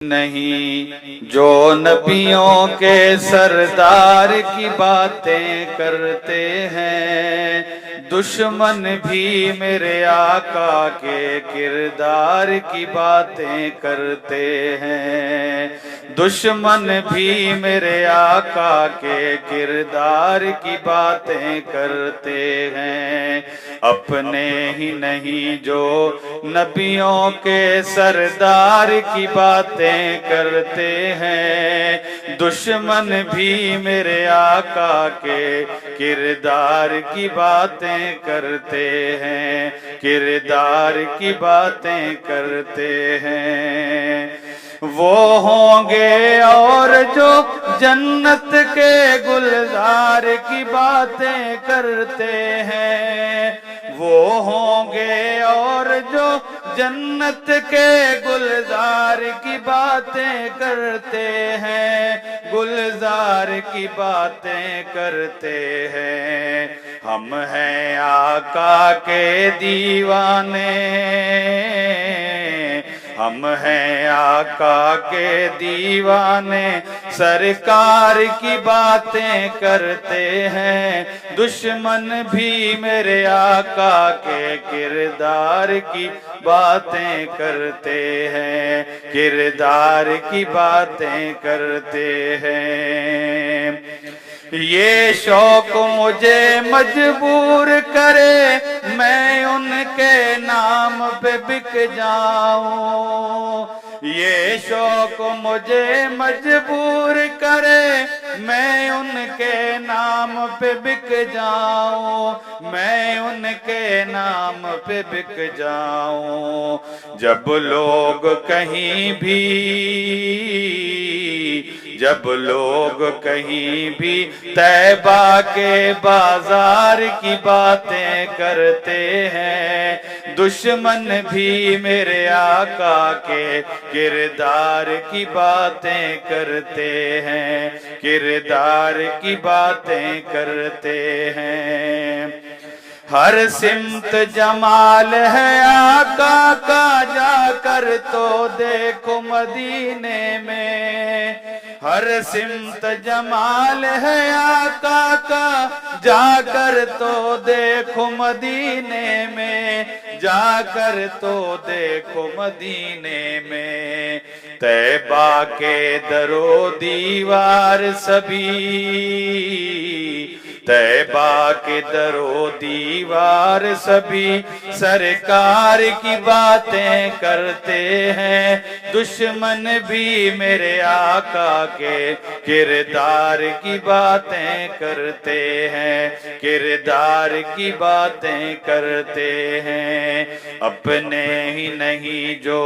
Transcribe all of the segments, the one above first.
نہیں جو نبیوں کے سردار کی باتیں کرتے ہیں، دشمن بھی میرے آقا کے کردار کی باتیں کرتے ہیں، دشمن بھی میرے آقا کے کردار کی باتیں کرتے ہیں، اپنے ہی نہیں جو نبیوں کے سردار کی باتیں کرتے ہیں، دشمن بھی میرے آقا کے کردار کی باتیں کرتے ہیں، کردار کی باتیں کرتے ہیں۔ وہ ہوں گے اور جو جنت کے گلزار کی باتیں کرتے ہیں، وہ ہوں گے اور جو جنت کے گلزار کی باتیں کرتے ہیں، گلزار کی باتیں کرتے ہیں۔ ہم ہیں آقا کے دیوانے، ہم ہیں آقا کے دیوانے، سرکار کی باتیں کرتے ہیں، دشمن بھی میرے آقا کے کردار کی باتیں کرتے ہیں، کردار کی باتیں کرتے ہیں۔ یہ شوق مجھے مجبور کرے میں ان کے نام پہ بک جاؤں، یہ شوق مجھے مجبور کرے میں ان کے نام پہ بک جاؤں، میں ان کے نام پہ بک جاؤں۔ جب لوگ کہیں بھی، جب لوگ کہیں بھی طیبہ کے بازار کی باتیں کرتے ہیں، دشمن بھی میرے آقا کے کردار کی باتیں کرتے ہیں، کردار کی باتیں کرتے ہیں۔ ہر سمت جمال ہے آقا کا، جا کر تو دیکھو مدینے میں، ہر سمت جمال ہے آقا کا، جا کر تو دیکھو مدینے میں، جا کر تو دیکھو مدینے میں۔ طیبہ کے در و دیوار سبھی، طیبہ کے در و دیوار سبھی سرکار کی باتیں کرتے ہیں، دشمن بھی میرے آقا کے کردار کی باتیں کرتے ہیں، کردار کی باتیں کرتے ہیں۔ اپنے ہی نہیں جو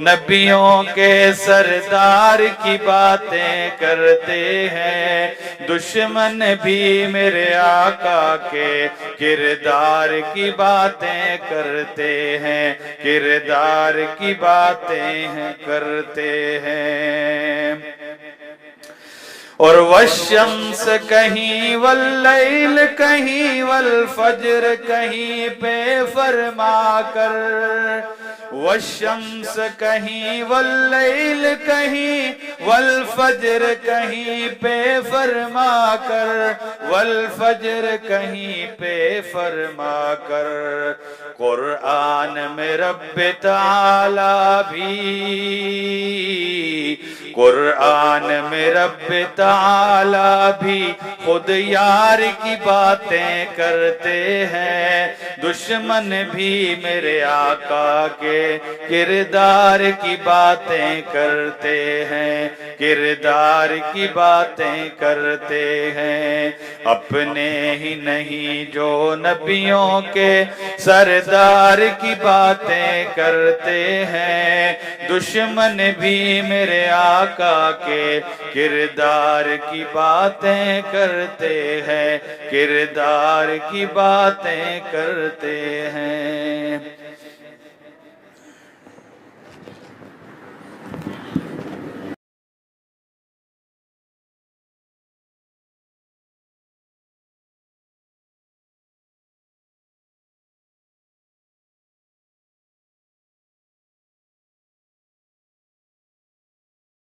نبیوں کے سردار کی باتیں کرتے ہیں، دشمن بھی میرے آقا کے کردار کی باتیں کرتے ہیں، کردار کی باتیں کرتے ہیں۔ اور والشمس کہیں واللیل کہیں والفجر کہیں پہ فرما کر، والشمس کہیں واللیل کہیں والفجر کہیں پہ فرما کر، والفجر کہیں پہ فرما کر۔ قرآن میں رب تعالیٰ بھی، قرآن میں رب تعالیٰ بھی خود یار کی باتیں کرتے ہیں، دشمن بھی میرے آقا کے کردار کی باتیں کرتے ہیں، کردار کی باتیں کرتے ہیں۔ اپنے ہی نہیں جو نبیوں کے سردار کی باتیں کرتے ہیں، دشمن بھی میرے آقا کے کردار کی باتیں کرتے ہیں، کردار کی باتیں کرتے ہیں۔